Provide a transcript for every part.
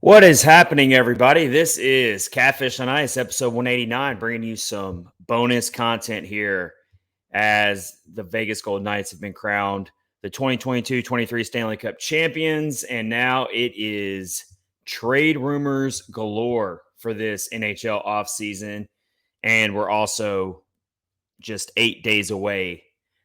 What is happening, everybody? This is Catfish on Ice, episode 189, bringing you some bonus content here as the Vegas Golden Knights have been crowned the 2022-23 Stanley Cup champions, and now it is trade rumors galore for this NHL offseason, and we're also just 8 days away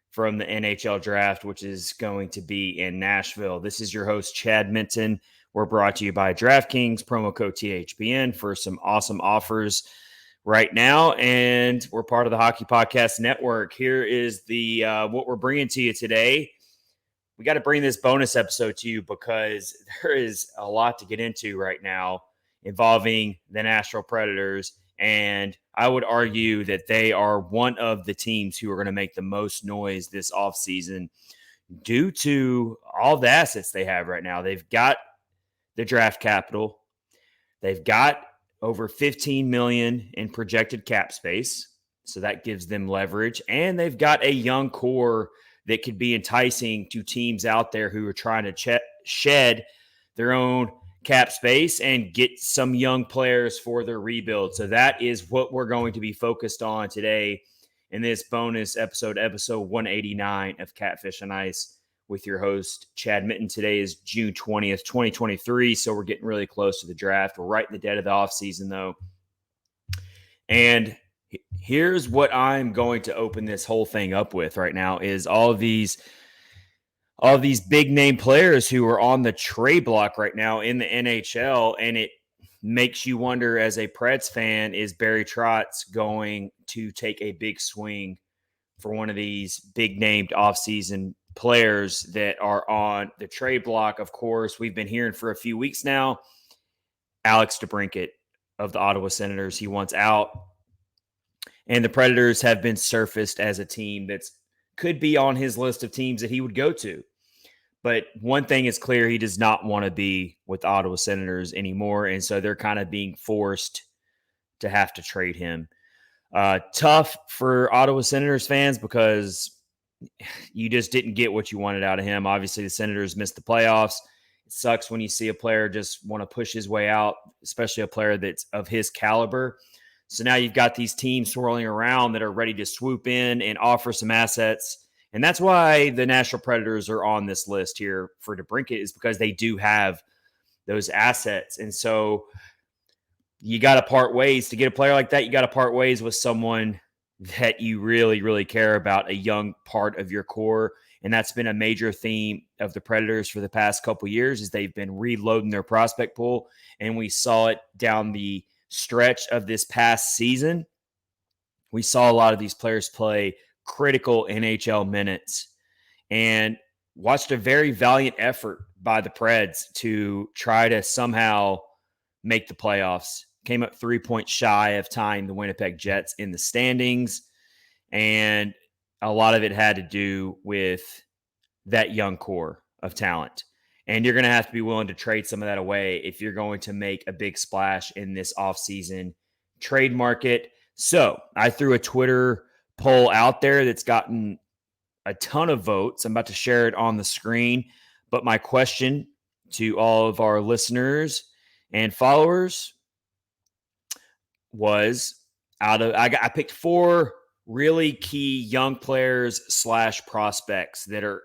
from the NHL draft, which is going to be in Nashville. This is your host, Chad Minton. We're brought to you by DraftKings, promo code THPN for some awesome offers right now. And we're part of the Hockey Podcast Network. Here is the what we're bringing to you today. We got to bring this bonus episode to you because there is a lot to get into right now involving the Nashville Predators. And I would argue that they are one of the teams who are going to make the most noise this offseason due to all the assets they have right now. They've got the draft capital. They've got over $15 million in projected cap space, so that gives them leverage. And they've got a young core that could be enticing to teams out there who are trying to shed their own cap space and get some young players for their rebuild. So that is what we're going to be focused on today in this bonus episode 189 of Catfish on Ice, with your host, Chad Minton. Today is June 20th, 2023, so we're getting really close to the draft. We're right in the dead of the offseason, though. And here's what I'm going to open this whole thing up with right now is all of these big-name players who are on the trade block right now in the NHL, and it makes you wonder, as a Preds fan, is Barry Trotz going to take a big swing for one of these big-named offseason players that are on the trade block? Of course, we've been hearing for a few weeks now, Alex DeBrincat of the Ottawa Senators, he wants out. And the Predators have been surfaced as a team that's could be on his list of teams that he would go to. But one thing is clear, he does not want to be with the Ottawa Senators anymore. And so they're kind of being forced to have to trade him. Tough for Ottawa Senators fans because you just didn't get what you wanted out of him. Obviously, the Senators missed the playoffs. It sucks when you see a player just want to push his way out, especially a player that's of his caliber. So now you've got these teams swirling around that are ready to swoop in and offer some assets. And that's why the Nashville Predators are on this list here for DeBrincat, is because they do have those assets. And so you got to part ways. To get a player like that, you got to part ways with someone that you really, really care about, a young part of your core. And that's been a major theme of the Predators for the past couple of years, is they've been reloading their prospect pool. And we saw it down the stretch of this past season. We saw a lot of these players play critical NHL minutes and watched a very valiant effort by the Preds to try to somehow make the playoffs. Came up 3 points shy of tying the Winnipeg Jets in the standings. And a lot of it had to do with that young core of talent. And you're going to have to be willing to trade some of that away if you're going to make a big splash in this offseason trade market. So I threw a Twitter poll out there that's gotten a ton of votes. I'm about to share it on the screen. But my question to all of our listeners and followers was, I picked 4 really key young players / prospects that are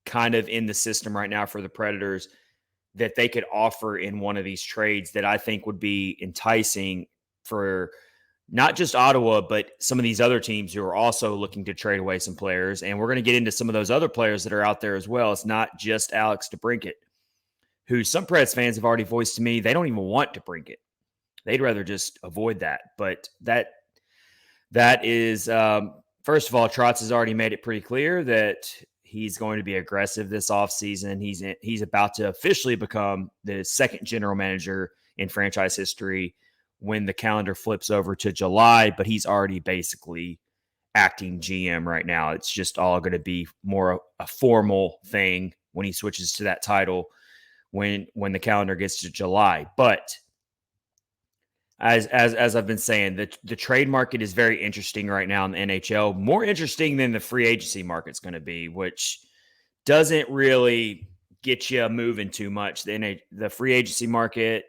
kind of in the system right now for the Predators that they could offer in one of these trades that I think would be enticing for not just Ottawa, but some of these other teams who are also looking to trade away some players. And we're going to get into some of those other players that are out there as well. It's not just Alex DeBrincat, who some Preds fans have already voiced to me they don't even want DeBrincat. They'd rather just avoid that. But that is, first of all, Trotz has already made it pretty clear that he's going to be aggressive this offseason. He's about to officially become the second general manager in franchise history when the calendar flips over to July, but he's already basically acting GM right now. It's just all going to be more a formal thing when he switches to that title when the calendar gets to July. But as I've been saying, the trade market is very interesting right now in the NHL, more interesting than the free agency market's going to be, which doesn't really get you moving too much. The free agency market,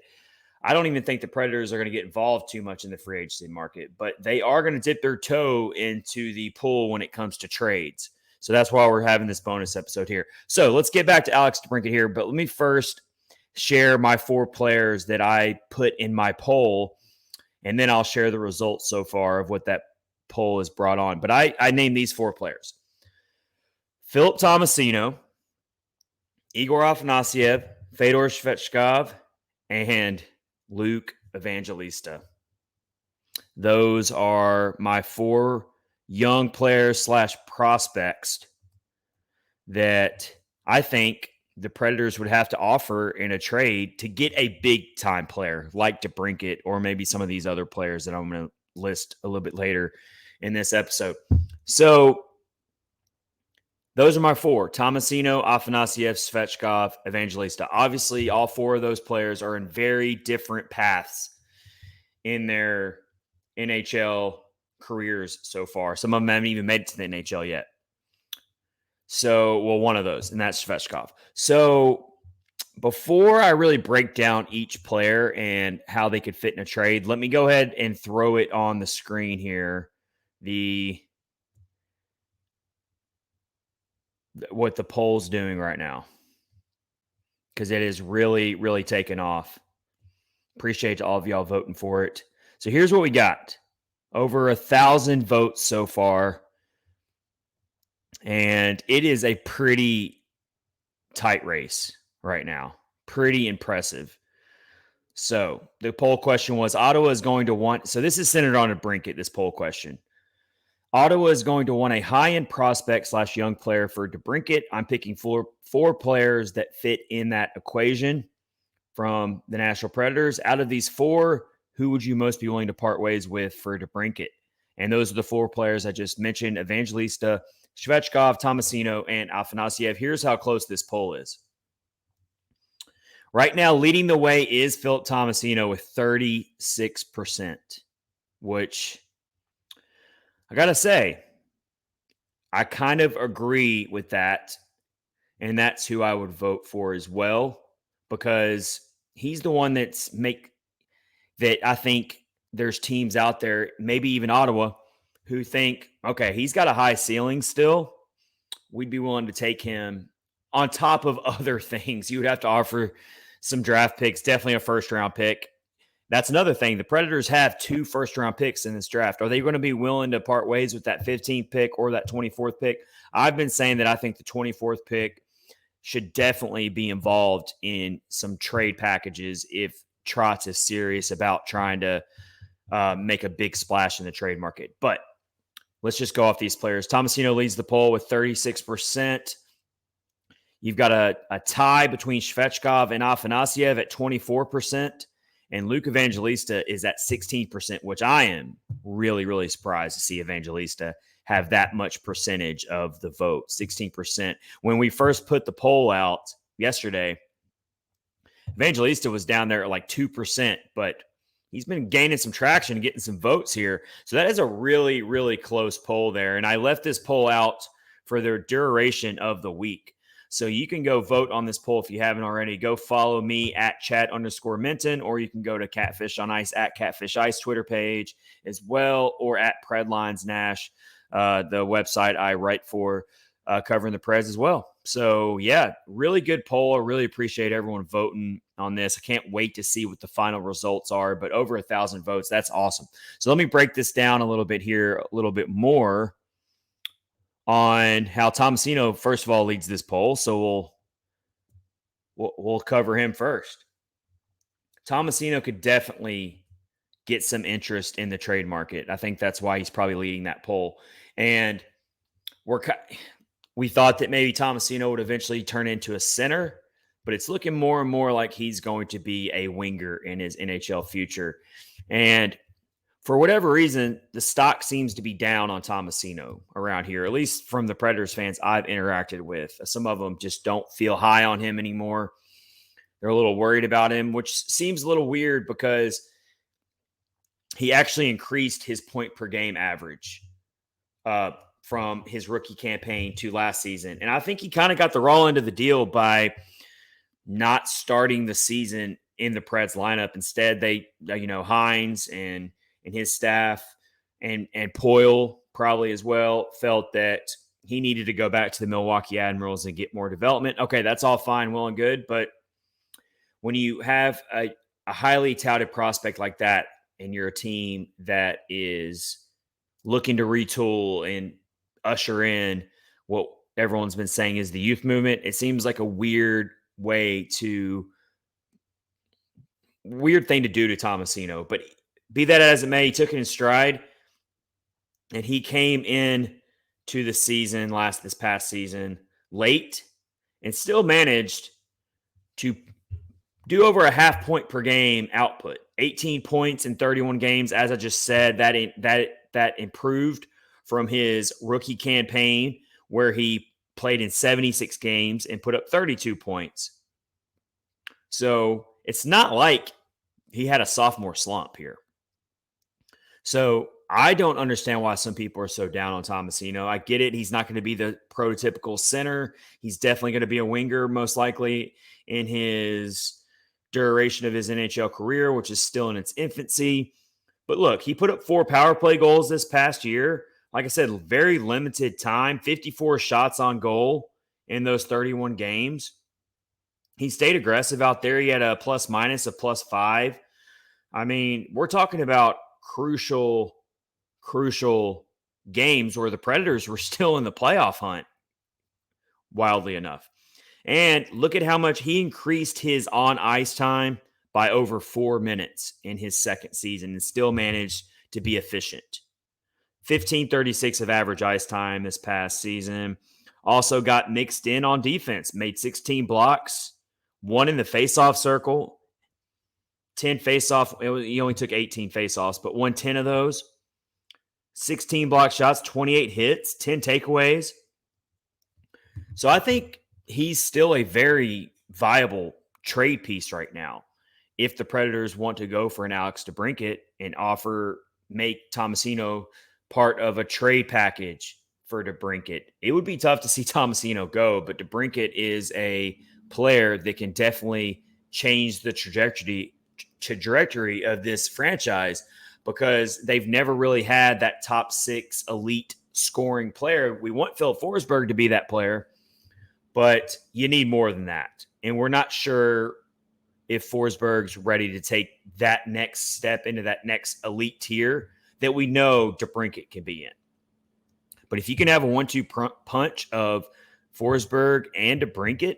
I don't even think the Predators are going to get involved too much in the free agency market, but they are going to dip their toe into the pool when it comes to trades. So that's why we're having this bonus episode here. So let's get back to Alex DeBrincat here, but let me first share my 4 players that I put in my poll, and then I'll share the results so far of what that poll has brought on. But I named these 4 players: Philip Tomasino, Igor Afanasyev, Fedor Svechkov, and Luke Evangelista. Those are my 4 young players / prospects that I think the Predators would have to offer in a trade to get a big-time player like DeBrincat or maybe some of these other players that I'm going to list a little bit later in this episode. So those are my 4: Tomasino, Afanasyev, Svechkov, Evangelista. Obviously, all 4 of those players are in very different paths in their NHL careers so far. Some of them haven't even made it to the NHL yet. So, well, one of those, and that's Svechkov. So before I really break down each player and how they could fit in a trade, let me go ahead and throw it on the screen here. What the poll's doing right now, because it is really, really taken off. Appreciate all of y'all voting for it. So here's what we got. Over 1,000 votes so far. And it is a pretty tight race right now. Pretty impressive. So the poll question was, Ottawa is going to want, so this is centered on DeBrincat, this poll question. Ottawa is going to want a high-end prospect / young player for DeBrincat. I'm picking four players that fit in that equation from the Nashville Predators. Out of these 4, who would you most be willing to part ways with for DeBrincat? And those are the 4 players I just mentioned: Evangelista, Svechkov, Tomasino, and Afanasyev. Here's how close this poll is. Right now, leading the way is Philip Tomasino with 36%, which I got to say, I kind of agree with that. And that's who I would vote for as well, because he's the one that I think there's teams out there, maybe even Ottawa, who think, okay, he's got a high ceiling still. We'd be willing to take him on top of other things. You would have to offer some draft picks, definitely a first-round pick. That's another thing. The Predators have 2 first-round picks in this draft. Are they going to be willing to part ways with that 15th pick or that 24th pick? I've been saying that I think the 24th pick should definitely be involved in some trade packages if Trotz is serious about trying to make a big splash in the trade market. But let's just go off these players. Tomasino leads the poll with 36%. You've got a tie between Svechkov and Afanasyev at 24%. And Luke Evangelista is at 16%, which I am really, really surprised to see Evangelista have that much percentage of the vote, 16%. When we first put the poll out yesterday, Evangelista was down there at like 2%, but he's been gaining some traction and getting some votes here. So that is a really, really close poll there. And I left this poll out for the duration of the week. So you can go vote on this poll if you haven't already. Go follow me at @Chat_Minton, or you can go to Catfish on Ice at Catfish Ice Twitter page as well, or at Predlines Nash, the website I write for, covering the Preds as well. So yeah, really good poll. I really appreciate everyone voting on this. I can't wait to see what the final results are, but over 1,000 votes, that's awesome. So let me break this down a little bit here, a little bit more on how Tomasino, first of all, leads this poll. So we'll cover him first. Tomasino could definitely get some interest in the trade market. I think that's why he's probably leading that poll. And we thought that maybe Tomasino would eventually turn into a center, but it's looking more and more like he's going to be a winger in his NHL future. And for whatever reason, the stock seems to be down on Tomasino around here, at least from the Predators fans I've interacted with. Some of them just don't feel high on him anymore. They're a little worried about him, which seems a little weird because he actually increased his point per game average from his rookie campaign to last season. And I think he kind of got the raw end of the deal by not starting the season in the Preds lineup. Instead, they, Hines and his staff and Poyle probably as well felt that he needed to go back to the Milwaukee Admirals and get more development. Okay, that's all fine, well and good. But when you have a highly touted prospect like that and you're a team that is looking to retool and usher in what everyone's been saying is the youth movement, it seems like a weird thing to do to Tomasino. But be that as it may, he took it in stride, and he came in to the season this past season late and still managed to do over a half point per game output. 18 points in 31 games, as I just said. That improved from his rookie campaign where he played in 76 games and put up 32 points. So it's not like he had a sophomore slump here. So I don't understand why some people are so down on Tomasino. I get it. He's not going to be the prototypical center. He's definitely going to be a winger, most likely, in his duration of his NHL career, which is still in its infancy. But look, he put up 4 power play goals this past year. Like I said, very limited time, 54 shots on goal in those 31 games. He stayed aggressive out there. He had a plus-minus of +5. I mean, we're talking about crucial games where the Predators were still in the playoff hunt, wildly enough. And look at how much he increased his on-ice time by over 4 minutes in his second season and still managed to be efficient. 15:36 of average ice time this past season. Also got mixed in on defense, made 16 blocks, 1 in the faceoff circle, 10 faceoff. He only took 18 faceoffs, but won 10 of those. 16 block shots, 28 hits, 10 takeaways. So I think he's still a very viable trade piece right now. If the Predators want to go for an Alex DeBrincat and make Tomasino part of a trade package for DeBrincat, it would be tough to see Tomasino go, but DeBrincat is a player that can definitely change the trajectory of this franchise, because they've never really had that top 6 elite scoring player. We want Phil Forsberg to be that player, but you need more than that. And we're not sure if Forsberg's ready to take that next step into that next elite tier that we know DeBrincat can be in. But if you can have a 1-2 punch of Forsberg and DeBrincat,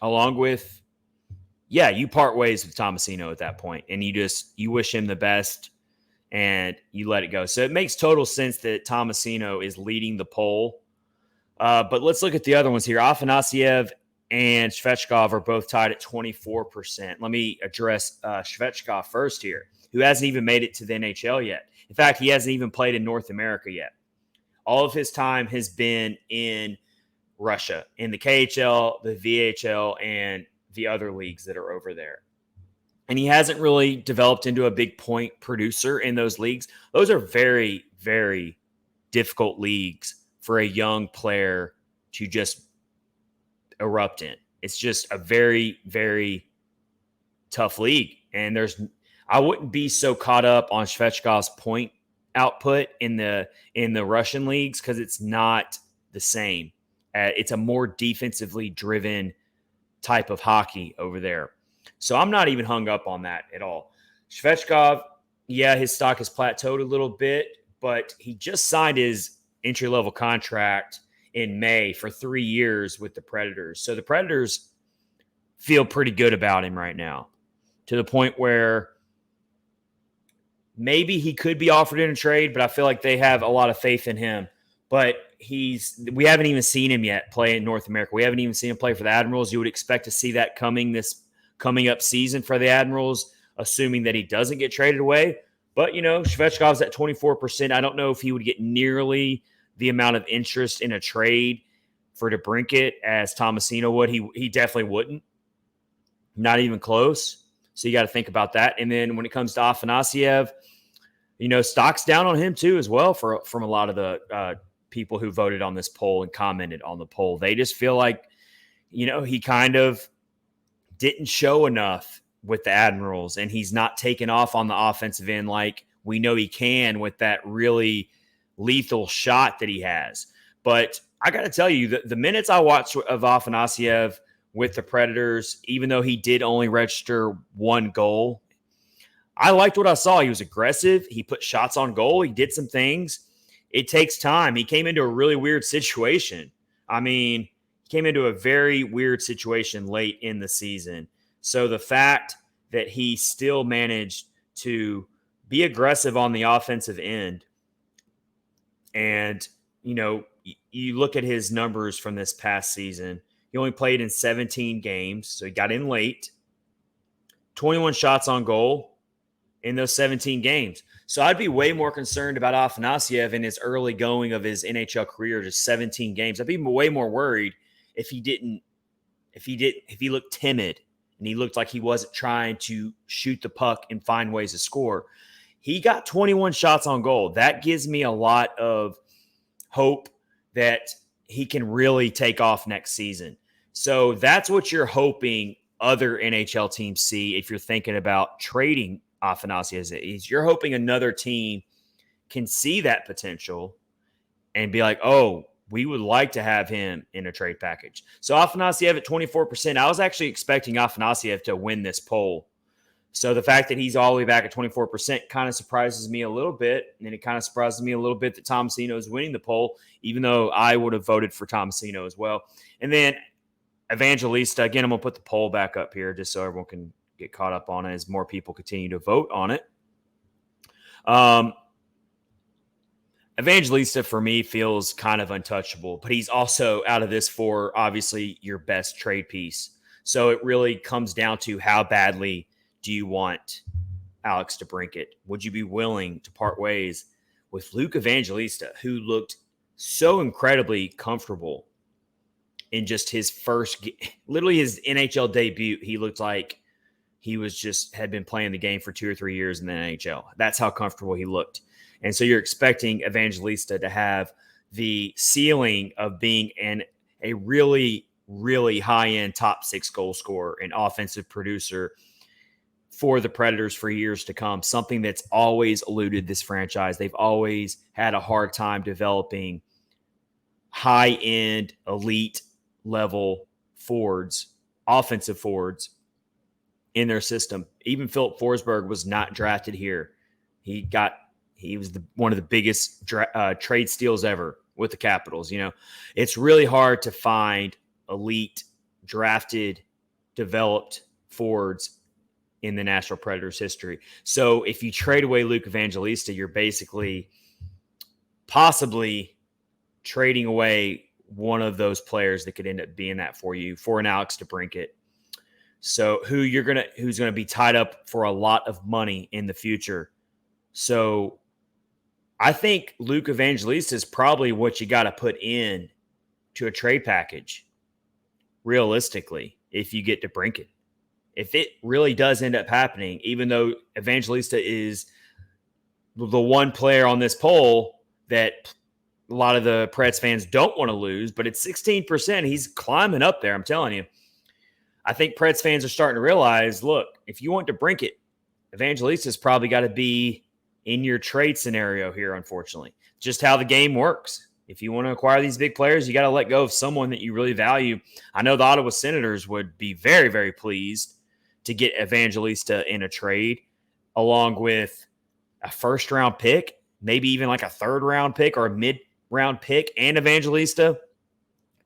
along with, you part ways with Tomasino at that point, and you wish him the best and you let it go. So it makes total sense that Tomasino is leading the poll. But let's look at the other ones here. Afanasyev and Svechkov are both tied at 24%. Let me address Svechkov first here, who hasn't even made it to the NHL yet. In fact, he hasn't even played in North America yet. All of his time has been in Russia, in the KHL, the VHL, and the other leagues that are over there. And he hasn't really developed into a big point producer in those leagues. Those are very, very difficult leagues for a young player to just erupt in. It's just a very, very tough league. And I wouldn't be so caught up on Svechkov's point output in the Russian leagues, because it's not the same. It's a more defensively driven type of hockey over there. So I'm not even hung up on that at all. Svechkov, his stock has plateaued a little bit, but he just signed his entry-level contract in May for 3 years with the Predators. So the Predators feel pretty good about him right now, to the point where maybe he could be offered in a trade, but I feel like they have a lot of faith in him. But we haven't even seen him yet play in North America. We haven't even seen him play for the Admirals. You would expect to see that coming up season for the Admirals, assuming that he doesn't get traded away. But, Svechkov's at 24%. I don't know if he would get nearly the amount of interest in a trade for DeBrincat as Tomasino would. He definitely wouldn't. Not even close. So you got to think about that. And then when it comes to Afanasyev, stock's down on him too as well from a lot of the people who voted on this poll and commented on the poll. They just feel like, he kind of didn't show enough with the Admirals, and he's not taken off on the offensive end like we know he can with that really lethal shot that he has. But I got to tell you, the minutes I watched of Afanasyev with the Predators, even though he did only register one goal, I liked what I saw. He was aggressive. He put shots on goal. He did some things. It takes time. He came into a really weird situation. I mean, he came into a very weird situation late in the season. So the fact that he still managed to be aggressive on the offensive end, and, you know, you look at his numbers from this past season, he only played in 17 games, so he got in late, 21 shots on goal in those 17 games. So I'd be way more concerned about Afanasyev in his early going of his NHL career, just 17 games. I'd be way more worried if he looked timid and he looked like he wasn't trying to shoot the puck and find ways to score. He got 21 shots on goal. That gives me a lot of hope that he can really take off next season. So that's what you're hoping other NHL teams see if you're thinking about trading Afanasyev. You're hoping another team can see that potential and be like, oh, we would like to have him in a trade package. So Afanasyev at 24%, I was actually expecting Afanasyev to win this poll. So the fact that he's all the way back at 24% kind of surprises me a little bit. And it kind of surprises me a little bit that Tomasino is winning the poll, even though I would have voted for Tomasino as well. And then Evangelista, again, I'm going to put the poll back up here just so everyone can get caught up on it as more people continue to vote on it. Evangelista, for me, feels kind of untouchable, but he's also out of this for, obviously, your best trade piece. So it really comes down to how badly do you want Alex DeBrincat? Would you be willing to part ways with Luke Evangelista, who looked so incredibly comfortable in just his literally his NHL debut? He looked like he had been playing the game for 2 or 3 years in the NHL. That's how comfortable he looked. And so you're expecting Evangelista to have the ceiling of being a really, really high-end top 6 goal scorer and offensive producer for the Predators for years to come, something that's always eluded this franchise. They've always had a hard time developing high-end, elite-level forwards, offensive forwards in their system. Even Philip Forsberg was not drafted here. He was one of the biggest trade steals ever with the Capitals. You know, it's really hard to find elite, drafted, developed forwards in the Nashville Predators history. So if you trade away Luke Evangelista, you're basically possibly trading away one of those players that could end up being that for you for an Alex DeBrincat. So who's going to be tied up for a lot of money in the future. So I think Luke Evangelista is probably what you got to put in to a trade package, realistically, if you get DeBrincat. If it really does end up happening, even though Evangelista is the one player on this poll that a lot of the Preds fans don't want to lose, but it's 16%. He's climbing up there, I'm telling you. I think Preds fans are starting to realize, look, if you want DeBrincat, Evangelista's probably got to be in your trade scenario here, unfortunately. Just how the game works. If you want to acquire these big players, you got to let go of someone that you really value. I know the Ottawa Senators would be very, very pleased to get Evangelista in a trade, along with a first-round pick, maybe even like a third-round pick or a mid-round pick and Evangelista.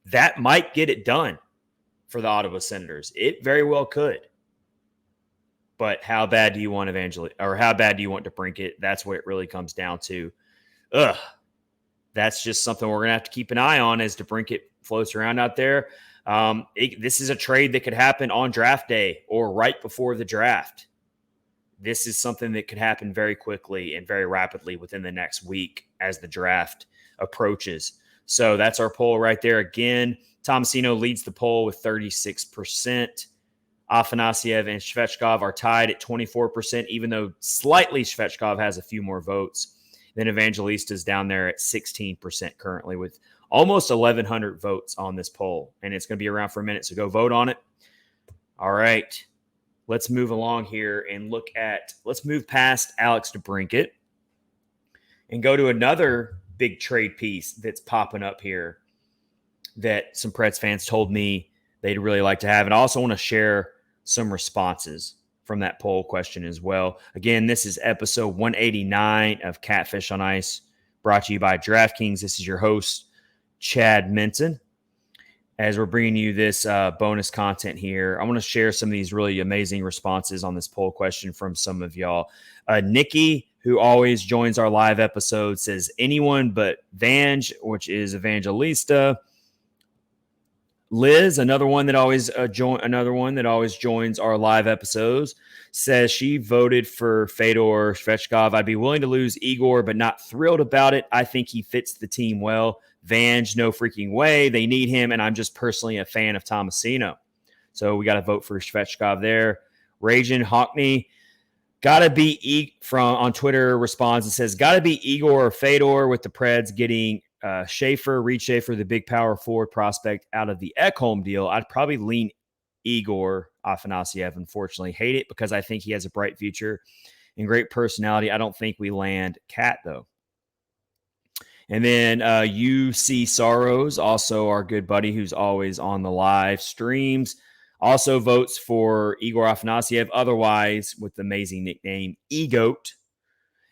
That might get it done for the Ottawa Senators. It very well could. But how bad do you want Evangelista, or how bad do you want DeBrincat? That's what it really comes down to. That's just something we're going to have to keep an eye on as DeBrincat floats around out there. This is a trade that could happen on draft day or right before the draft. This is something that could happen very quickly and very rapidly within the next week as the draft approaches. So that's our poll right there. Again, Tomasino leads the poll with 36%. Afanasyev and Svechkov are tied at 24%, even though slightly Svechkov has a few more votes. Then Evangelista is down there at 16% currently with almost 1,100 votes on this poll. And it's going to be around for a minute, so go vote on it. All right. let's move along here and let's move past Alex DeBrincat and go to another big trade piece that's popping up here that some Preds fans told me they'd really like to have. And I also want to share some responses from that poll question as well. Again, this is episode 189 of Catfish on Ice, brought to you by DraftKings. This is your host, Chad Minton. As we're bringing you this bonus content here, I want to share some of these really amazing responses on this poll question from some of y'all. Nikki, who always joins our live episode, says anyone but Vange, which is Evangelista. Liz, another one that always joins our live episodes, says she voted for Fedor Svechkov. I'd be willing to lose Igor, but not thrilled about it. I think he fits the team well. Vange, no freaking way. They need him, and I'm just personally a fan of Tomasino. So we got to vote for Svechkov there. Ragin Hockney, gotta be on Twitter responds and says, gotta be Igor or Fedor with the Preds getting Reed Schaefer, the big power forward prospect out of the Ekholm deal. I'd probably lean Igor Afanasyev. Unfortunately, hate it because I think he has a bright future and great personality. I don't think we land Cat though. And then UC Sorrows, also our good buddy who's always on the live streams, also votes for Igor Afanasyev, otherwise with the amazing nickname Egoat.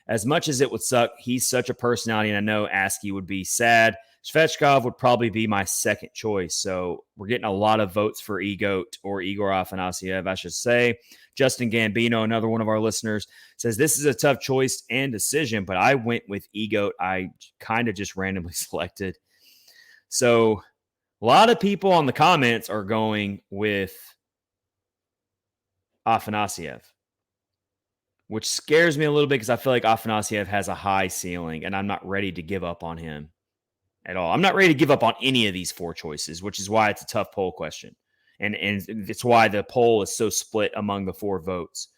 As much as it would suck, he's such a personality, and I know Askey would be sad. Svechkov would probably be my second choice. So we're getting a lot of votes for Egoat or Igor Afanasyev, I should say. Justin Gambino, another one of our listeners, says this is a tough choice and decision, but I went with Egoat. I kind of just randomly selected. So a lot of people on the comments are going with Afanasyev, which scares me a little bit because I feel like Afanasyev has a high ceiling, and I'm not ready to give up on him at all. I'm not ready to give up on any of these four choices, which is why it's a tough poll question. And it's why the poll is so split among the four votes.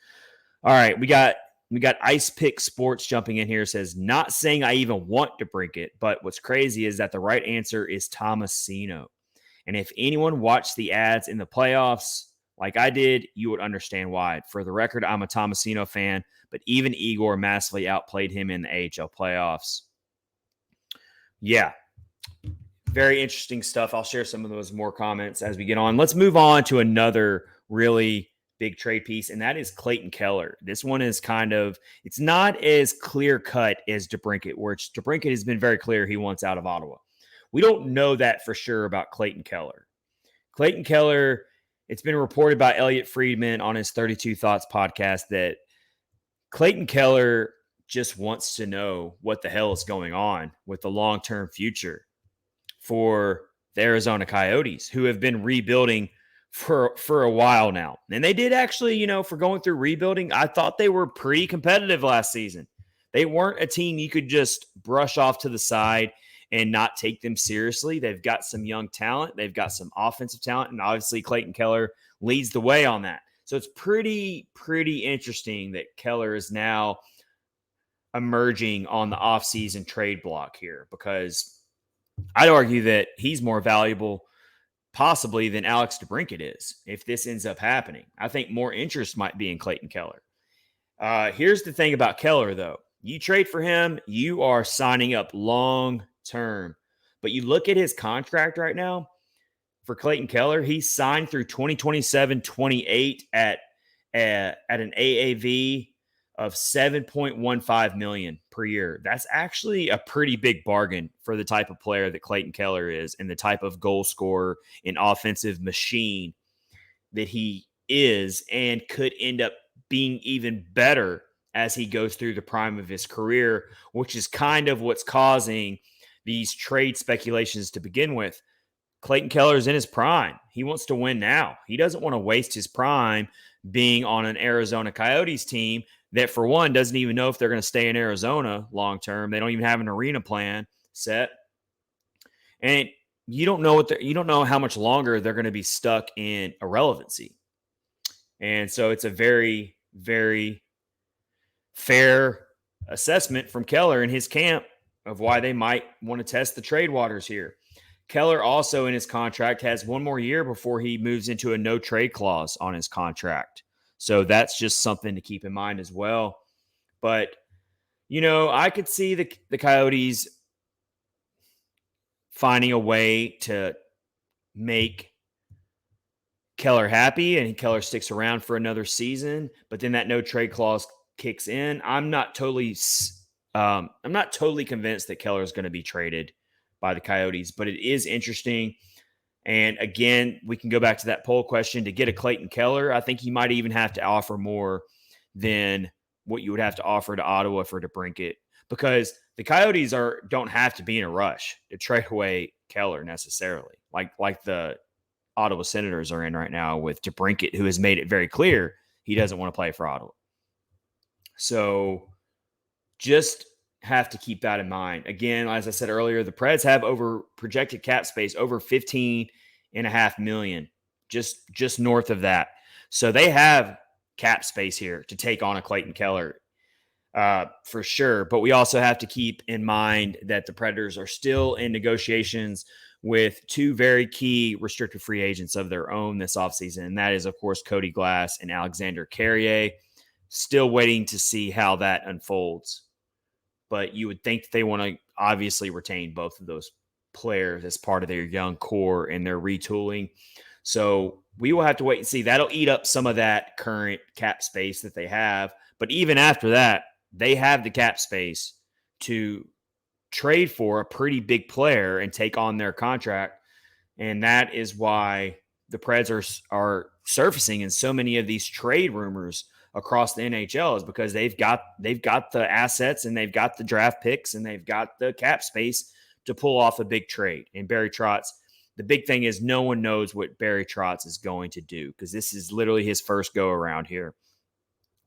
All right, we got Ice Pick Sports jumping in here, says, not saying I even want DeBrincat, but what's crazy is that the right answer is Tomasino. And if anyone watched the ads in the playoffs like I did, you would understand why. For the record, I'm a Tomasino fan, but even Igor massively outplayed him in the AHL playoffs. Yeah, very interesting stuff. I'll share some of those more comments as we get on. Let's move on to another really big trade piece, and that is Clayton Keller. This one is it's not as clear-cut as DeBrincat, where DeBrincat has been very clear he wants out of Ottawa. We don't know that for sure about Clayton Keller. Clayton Keller, it's been reported by Elliot Friedman on his 32 Thoughts podcast that Clayton Keller just wants to know what the hell is going on with the long-term future for the Arizona Coyotes, who have been rebuilding for a while now. And they did actually, for going through rebuilding, I thought they were pretty competitive last season. They weren't a team you could just brush off to the side and not take them seriously. They've got some young talent. They've got some offensive talent. And obviously Clayton Keller leads the way on that. So it's pretty interesting that Keller is now emerging on the offseason trade block here, because I'd argue that he's more valuable possibly than Alex DeBrincat is if this ends up happening. I think more interest might be in Clayton Keller. Here's the thing about Keller, though. You trade for him, you are signing up long term. But you look at his contract right now for Clayton Keller, he's signed through 2027-28 at an AAV of $7.15 million per year. That's actually a pretty big bargain for the type of player that Clayton Keller is and the type of goal scorer and offensive machine that he is, and could end up being even better as he goes through the prime of his career, which is kind of what's causing these trade speculations to begin with. Clayton Keller is in his prime. He wants to win now. He doesn't want to waste his prime being on an Arizona Coyotes team that, for one, doesn't even know if they're going to stay in Arizona long term. They don't even have an arena plan set, and you don't know how much longer they're going to be stuck in irrelevancy. And so it's a very, very fair assessment from Keller and his camp of why they might want to test the trade waters here. Keller also in his contract has one more year before he moves into a no trade clause on his contract. So that's just something to keep in mind as well. But, I could see the Coyotes finding a way to make Keller happy and Keller sticks around for another season, but then that no trade clause kicks in. I'm not totally convinced that Keller is going to be traded by the Coyotes, but it is interesting. And again, we can go back to that poll question. To get a Clayton Keller, I think you might even have to offer more than what you would have to offer to Ottawa for DeBrincat, because the Coyotes don't have to be in a rush to trade away Keller necessarily, like the Ottawa Senators are in right now with DeBrincat, who has made it very clear he doesn't want to play for Ottawa. So just have to keep that in mind. Again, as I said earlier, the Preds have over projected cap space over $15.5 million, just north of that. So they have cap space here to take on a Clayton Keller for sure. But we also have to keep in mind that the Predators are still in negotiations with two very key restricted free agents of their own this offseason. And that is, of course, Cody Glass and Alexander Carrier. Still waiting to see how that unfolds. But you would think they want to obviously retain both of those players as part of their young core and their retooling. So we will have to wait and see. That'll eat up some of that current cap space that they have. But even after that, they have the cap space to trade for a pretty big player and take on their contract. And that is why the Preds are surfacing in so many of these trade rumors across the NHL, is because they've got the assets and they've got the draft picks and they've got the cap space to pull off a big trade. And Barry Trotz, the big thing is no one knows what Barry Trotz is going to do, because this is literally his first go around here.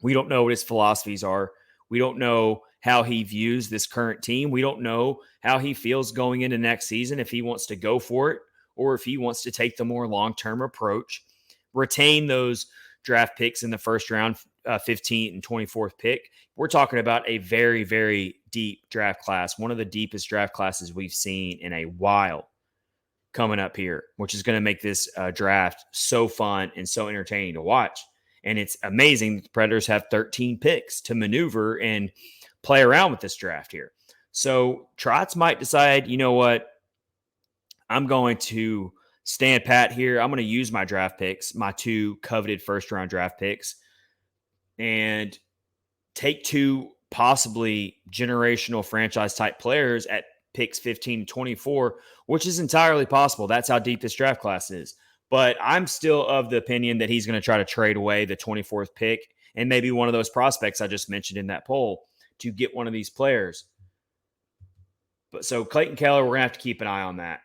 We don't know what his philosophies are. We don't know how he views this current team. We don't know how he feels going into next season, if he wants to go for it or if he wants to take the more long-term approach, retain those draft picks in the first round, 15th and 24th pick. We're talking about a very, very deep draft class, one of the deepest draft classes we've seen in a while coming up here, which is going to make this draft so fun and so entertaining to watch. And it's amazing that the Predators have 13 picks to maneuver and play around with this draft here. So Trotz might decide, you know what, I'm going to stand pat here. I'm going to use my draft picks, my two coveted first-round draft picks, and take two possibly generational franchise-type players at picks 15 to 24, which is entirely possible. That's how deep this draft class is. But I'm still of the opinion that he's going to try to trade away the 24th pick and maybe one of those prospects I just mentioned in that poll to get one of these players. But so Clayton Keller, we're going to have to keep an eye on that.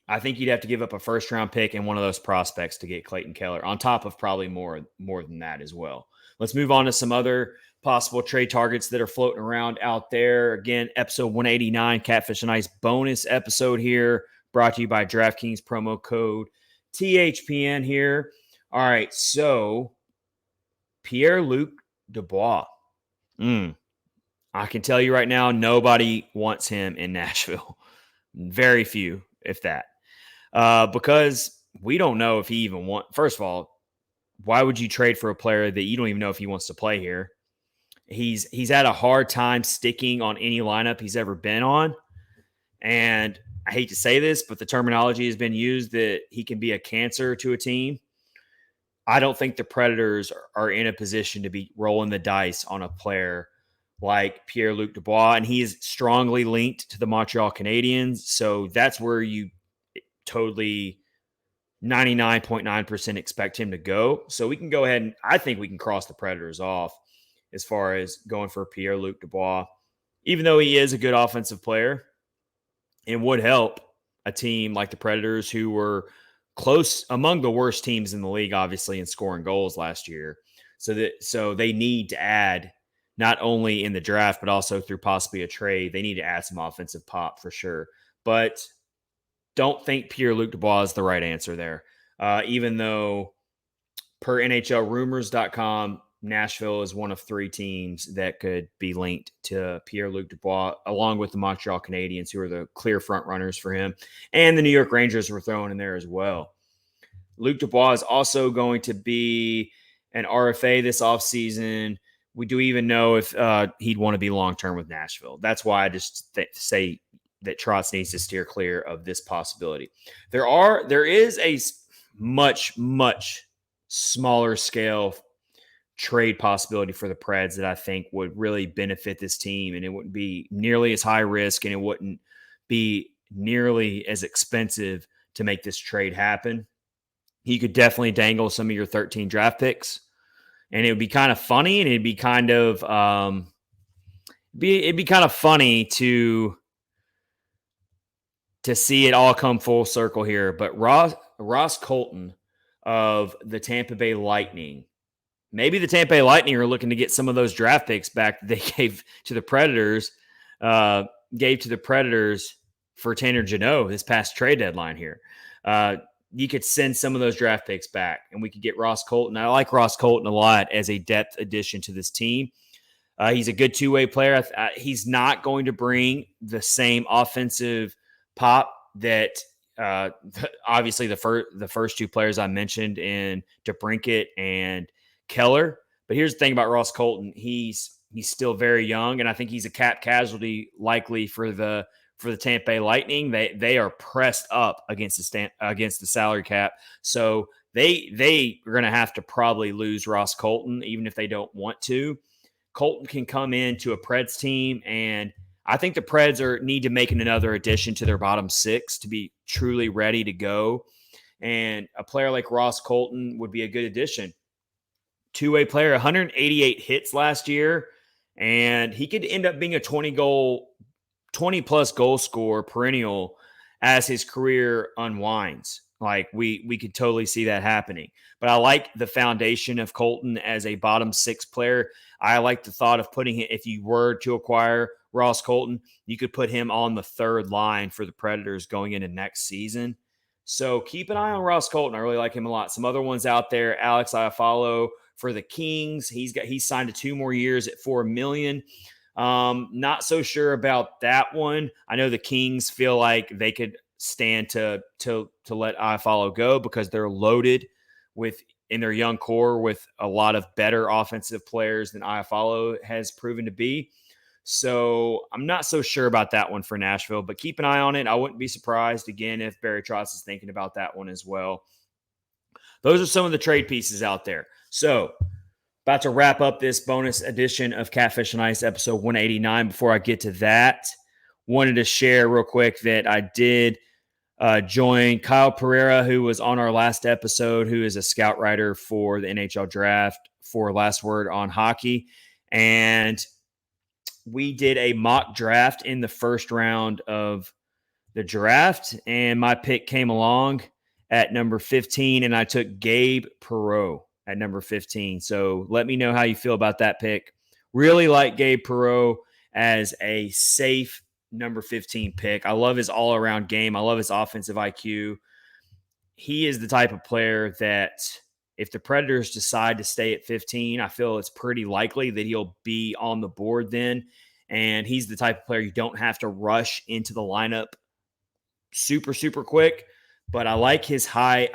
I think you'd have to give up a first-round pick and one of those prospects to get Clayton Keller, on top of probably more than that as well. Let's move on to some other possible trade targets that are floating around out there. Again, episode 189, Catfish and Ice bonus episode here, brought to you by DraftKings, promo code THPN here. All right, so Pierre-Luc Dubois. I can tell you right now, nobody wants him in Nashville. Very few, if that. Because we don't know if he even wants. First of all, why would you trade for a player that you don't even know if he wants to play here? He's had a hard time sticking on any lineup he's ever been on. And I hate to say this, but the terminology has been used that he can be a cancer to a team. I don't think the Predators are in a position to be rolling the dice on a player like Pierre-Luc Dubois, and he is strongly linked to the Montreal Canadiens. So that's where you totally 99.9% expect him to go. So we can go ahead and I think we can cross the Predators off as far as going for Pierre-Luc Dubois, even though he is a good offensive player and would help a team like the Predators, who were close among the worst teams in the league, obviously, in scoring goals last year. So they need to add, not only in the draft, but also through possibly a trade, they need to add some offensive pop for sure. But don't think Pierre-Luc Dubois is the right answer there. Even though per NHLrumors.com, Nashville is one of three teams that could be linked to Pierre-Luc Dubois, along with the Montreal Canadiens, who are the clear front runners for him. And the New York Rangers were thrown in there as well. Luc Dubois is also going to be an RFA this offseason. We do even know if he'd want to be long-term with Nashville. That's why I just say that Trotz needs to steer clear of this possibility. There is a much, much smaller scale trade possibility for the Preds that I think would really benefit this team, and it wouldn't be nearly as high risk, and it wouldn't be nearly as expensive to make this trade happen. You could definitely dangle some of your 13 draft picks, and it would be kind of funny, and it'd be kind of it'd be kind of funny to see it all come full circle here. But Ross Colton of the Tampa Bay Lightning, maybe the Tampa Bay Lightning are looking to get some of those draft picks back that they gave to the Predators, for Tanner Jeannot this past trade deadline here. You could send some of those draft picks back, and we could get Ross Colton. I like Ross Colton a lot as a depth addition to this team. He's a good two-way player. He's not going to bring the same offensive pop that obviously the first two players I mentioned in DeBrincat and Keller. But here's the thing about Ross Colton. He's still very young, and I think he's a cap casualty likely for the Tampa Bay Lightning. They are pressed up against the salary cap. So they are going to have to probably lose Ross Colton, even if they don't want to. Colton can come into a Preds team, and I think the Preds need to make another addition to their bottom six to be truly ready to go. And a player like Ross Colton would be a good addition. Two-way player, 188 hits last year, and he could end up being a 20-plus goal scorer perennial as his career unwinds. Like, we could totally see that happening. But I like the foundation of Colton as a bottom six player. I like the thought of putting him, if you were to acquire Ross Colton, you could put him on the third line for the Predators going into next season. So keep an eye on Ross Colton. I really like him a lot. Some other ones out there, Alex Iafallo for the Kings. He's signed to 2 more years at $4 million. Not so sure about that one. I know the Kings feel like they could stand to let Iafallo go because they're loaded in their young core with a lot of better offensive players than Iafallo has proven to be. So I'm not so sure about that one for Nashville, but keep an eye on it. I wouldn't be surprised again if Barry Trotz is thinking about that one as well. Those are some of the trade pieces out there. So about to wrap up this bonus edition of Catfish and Ice episode 189. Before I get to that, wanted to share real quick that I did join Kyle Pereira, who was on our last episode, who is a scout writer for the NHL draft for Last Word on Hockey. And we did a mock draft in the first round of the draft, and my pick came along at number 15, and I took Gabe Perreault at number 15. So let me know how you feel about that pick. Really like Gabe Perreault as a safe number 15 pick. I love his all-around game. I love his offensive IQ. He is the type of player that if the Predators decide to stay at 15, I feel it's pretty likely that he'll be on the board then. And he's the type of player you don't have to rush into the lineup super, super quick. But I like his floor.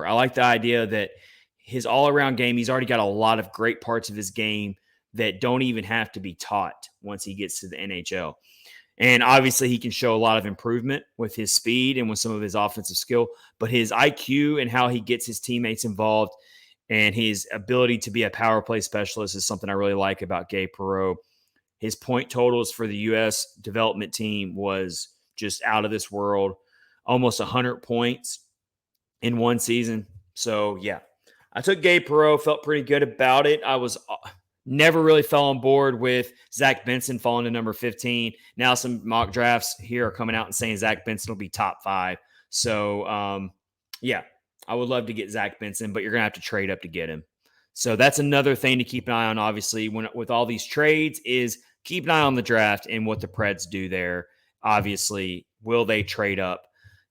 I like the idea that his all-around game, he's already got a lot of great parts of his game that don't even have to be taught once he gets to the NHL. And obviously he can show a lot of improvement with his speed and with some of his offensive skill, but his IQ and how he gets his teammates involved and his ability to be a power play specialist is something I really like about Gabe Perreault. His point totals for the U.S. development team was just out of this world, almost 100 points in one season. So, yeah, I took Gabe Perreault, felt pretty good about it. I was never really fell on board with Zach Benson falling to number 15. Now some mock drafts here are coming out and saying Zach Benson will be top 5. So, yeah, I would love to get Zach Benson, but you're going to have to trade up to get him. So that's another thing to keep an eye on, obviously, with all these trades is keep an eye on the draft and what the Preds do there. Obviously, will they trade up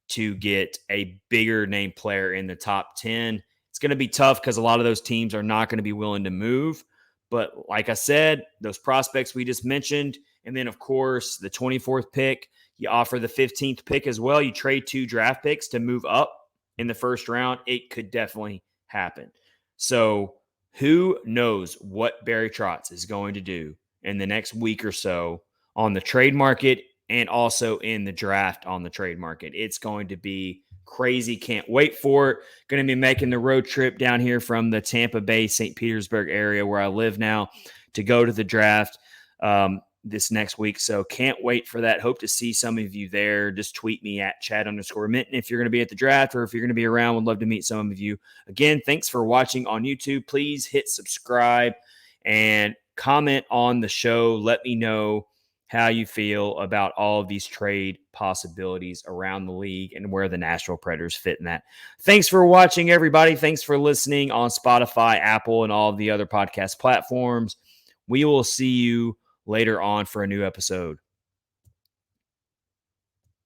to get a bigger name player in the top 10? It's going to be tough because a lot of those teams are not going to be willing to move. But like I said, those prospects we just mentioned, and then, of course, the 24th pick, you offer the 15th pick as well. You trade 2 draft picks to move up in the first round. It could definitely happen. So who knows what Barry Trotz is going to do in the next week or so on the trade market and also in the draft on the trade market. It's going to be crazy. Can't wait for it. Going to be making the road trip down here from the Tampa Bay, St. Petersburg area where I live now to go to the draft this next week. So can't wait for that. Hope to see some of you there. Just tweet me at Chad_Minton if you're going to be at the draft or if you're going to be around. Would love to meet some of you. Again, thanks for watching on YouTube. Please hit subscribe and comment on the show. Let me know how you feel about all of these trade possibilities around the league and where the Nashville Predators fit in that. Thanks for watching, everybody. Thanks for listening on Spotify, Apple, and all of the other podcast platforms. We will see you later on for a new episode.